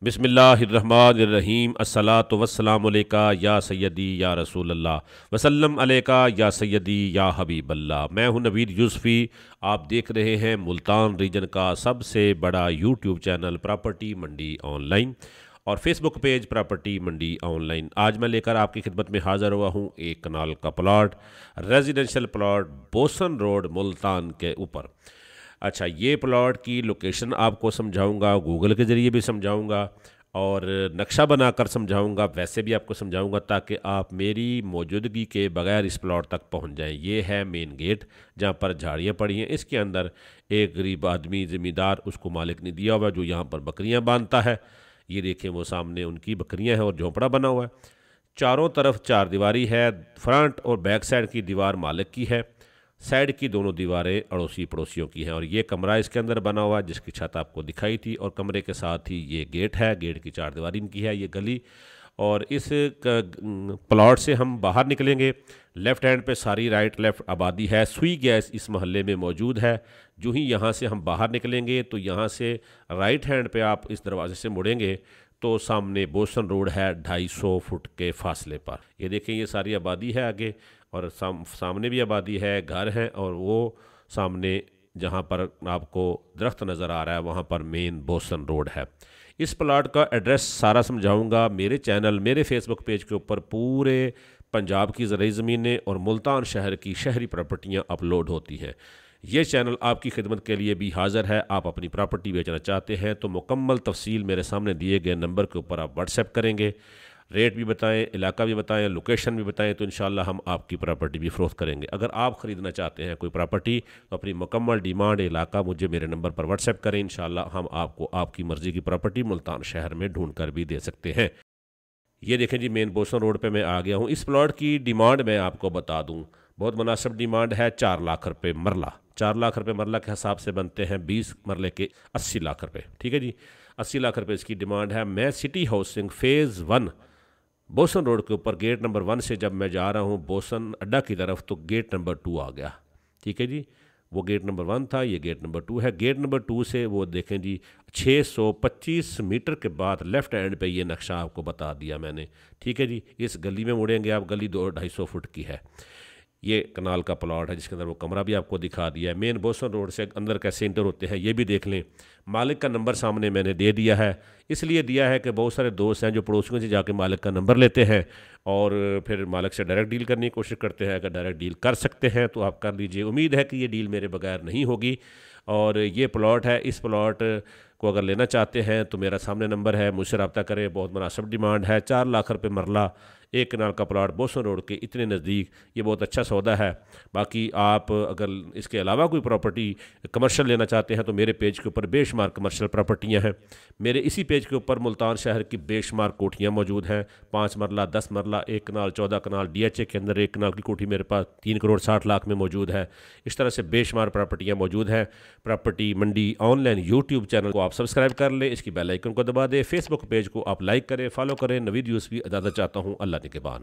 बिस्मिल्लाहिर्रहमानिर्रहीम अस्सलातु वस्सलामु अलैका या सय्यदी या रसूल अल्लाह वसल्लम अलैका या सय्यदी या हबीब अल्लाह। मैं हूं नवीद यूसुफ़ी। आप देख रहे हैं मुल्तान रीजन का सबसे बड़ा यूट्यूब चैनल प्रॉपर्टी मंडी ऑनलाइन और फेसबुक पेज प्रॉपर्टी मंडी ऑनलाइन। आज मैं लेकर आपकी खिदमत में हाज़िर हुआ हूं एक कनाल का plot, residential plot boson road Multan के ऊपर। अच्छा, ये प्लॉट की लोकेशन आपको समझाऊंगा, गूगल के ज़रिए भी समझाऊंगा और नक्शा बनाकर समझाऊंगा, वैसे भी आपको समझाऊंगा ताकि आप मेरी मौजूदगी के बगैर इस प्लॉट तक पहुंच जाएं। ये है मेन गेट जहां पर झाड़ियां पड़ी हैं। इसके अंदर एक गरीब आदमी ज़मींदार, उसको मालिक ने दिया हुआ है, जो यहाँ पर बकरियाँ बांधता है। ये देखें, वो सामने उनकी बकरियाँ हैं और झोंपड़ा बना हुआ है। चारों तरफ चार दीवारी है। फ्रंट और बैक साइड की दीवार मालिक की है, साइड की दोनों दीवारें अड़ोसी पड़ोसियों की हैं। और ये कमरा इसके अंदर बना हुआ है जिसकी छत आपको दिखाई थी, और कमरे के साथ ही ये गेट है। गेट की चार दीवारी इनकी है, ये गली। और इस प्लॉट से हम बाहर निकलेंगे, लेफ़्ट हैंड पे सारी राइट लेफ़्ट आबादी है। सुई गैस इस मोहल्ले में मौजूद है। जो ही यहाँ से हम बाहर निकलेंगे तो यहाँ से राइट हैंड पे आप इस दरवाजे से मुड़ेंगे तो सामने बोसन रोड है 250 फुट के फासले पर। ये देखें, ये सारी आबादी है आगे, और सामने भी आबादी है, घर हैं, और वो सामने जहाँ पर आपको दरख्त नज़र आ रहा है वहाँ पर मेन बोसन रोड है। इस प्लाट का एड्रेस सारा समझाऊंगा। मेरे चैनल, मेरे फेसबुक पेज के ऊपर पूरे पंजाब की ज़राई ज़मीनें और मुल्तान शहर की शहरी प्रॉपर्टियाँ अपलोड होती हैं। ये चैनल आपकी खिदमत के लिए भी हाज़िर है। आप अपनी प्रॉपर्टी बेचना चाहते हैं तो मुकम्मल तफसील मेरे सामने दिए गए नंबर के ऊपर आप व्हाट्सएप करेंगे। रेट भी बताएं, इलाका भी बताएं, लोकेशन भी बताएं, तो इंशाल्लाह हम आपकी प्रॉपर्टी भी फ़रोख्त करेंगे। अगर आप ख़रीदना चाहते हैं कोई प्रॉपर्टी तो अपनी मुकम्मल डिमांड, इलाका मुझे मेरे नंबर पर व्हाट्सएप करें। इंशाल्लाह हम आपको आपकी मर्ज़ी की प्रॉपर्टी मुल्तान शहर में ढूंढ कर भी दे सकते हैं। ये देखें जी, मेन बोसन रोड पे मैं आ गया हूँ। इस प्लॉट की डिमांड मैं आपको बता दूँ, बहुत मुनासिब डिमांड है। 4 लाख रुपये मरला। 4 लाख रुपये मरला के हिसाब से बनते हैं 20 मरले के 80 लाख रुपये। ठीक है जी, 80 लाख रुपये इसकी डिमांड है। मैं city housing phase 1 boson road के ऊपर गेट नंबर 1 से जब मैं जा रहा हूँ बोसन अड्डा की तरफ तो गेट नंबर 2 आ गया। ठीक है जी, वो गेट नंबर 1 था, ये गेट नंबर 2 है। गेट नंबर 2 से वो देखें जी 625 मीटर के बाद लेफ़्ट हैंड पे ये नक्शा आपको बता दिया मैंने। ठीक है जी, इस गली में मुड़ेंगे आप, गली 250 फुट की है। ये कनाल का प्लॉट है जिसके अंदर वो कमरा भी आपको दिखा दिया है। मेन बोसन रोड से अंदर कैसे इंटर होते हैं ये भी देख लें। मालिक का नंबर सामने मैंने दे दिया है, इसलिए दिया है कि बहुत सारे दोस्त हैं जो पड़ोसियों से जाके मालिक का नंबर लेते हैं और फिर मालिक से डायरेक्ट डील करने की कोशिश करते हैं। अगर डायरेक्ट डील कर सकते हैं तो आप कर लीजिए। उम्मीद है कि ये डील मेरे बगैर नहीं होगी। और ये प्लॉट है, इस प्लॉट को अगर लेना चाहते हैं तो मेरा सामने नंबर है, मुझसे रब्ता करें। बहुत मुनासिब डिमांड है। 4 लाख रुपये मरला, एक कनाल का प्लॉट बोसन रोड के इतने नज़दीक, ये बहुत अच्छा सौदा है। बाकी आप अगर इसके अलावा कोई प्रॉपर्टी कमर्शियल लेना चाहते हैं तो मेरे पेज के ऊपर बेशुमार कमर्शियल प्रॉपर्टियां हैं। मेरे इसी पेज के ऊपर मुल्तान शहर की बेशुमार कोठियाँ मौजूद हैं। 5 मरला, 10 मरला, 1 कनाल, 14 कनाल, DHA के अंदर 1 कनाल की कोठी मेरे पास 3 करोड़ 60 लाख में मौजूद है। इस तरह से बेशुमार प्रॉपर्टियाँ मौजूद हैं। प्रॉपर्टी मंडी ऑनलाइन यूट्यूब चैनल को आप सब्सक्राइब कर लें, इसकी बेल आइकन को दबा दें, फेसबुक पेज को आप लाइक करें, फॉलो करें। नवीद यूसुफ़ी इजाज़त चाहता हूँ। अल्लाह निगहबान।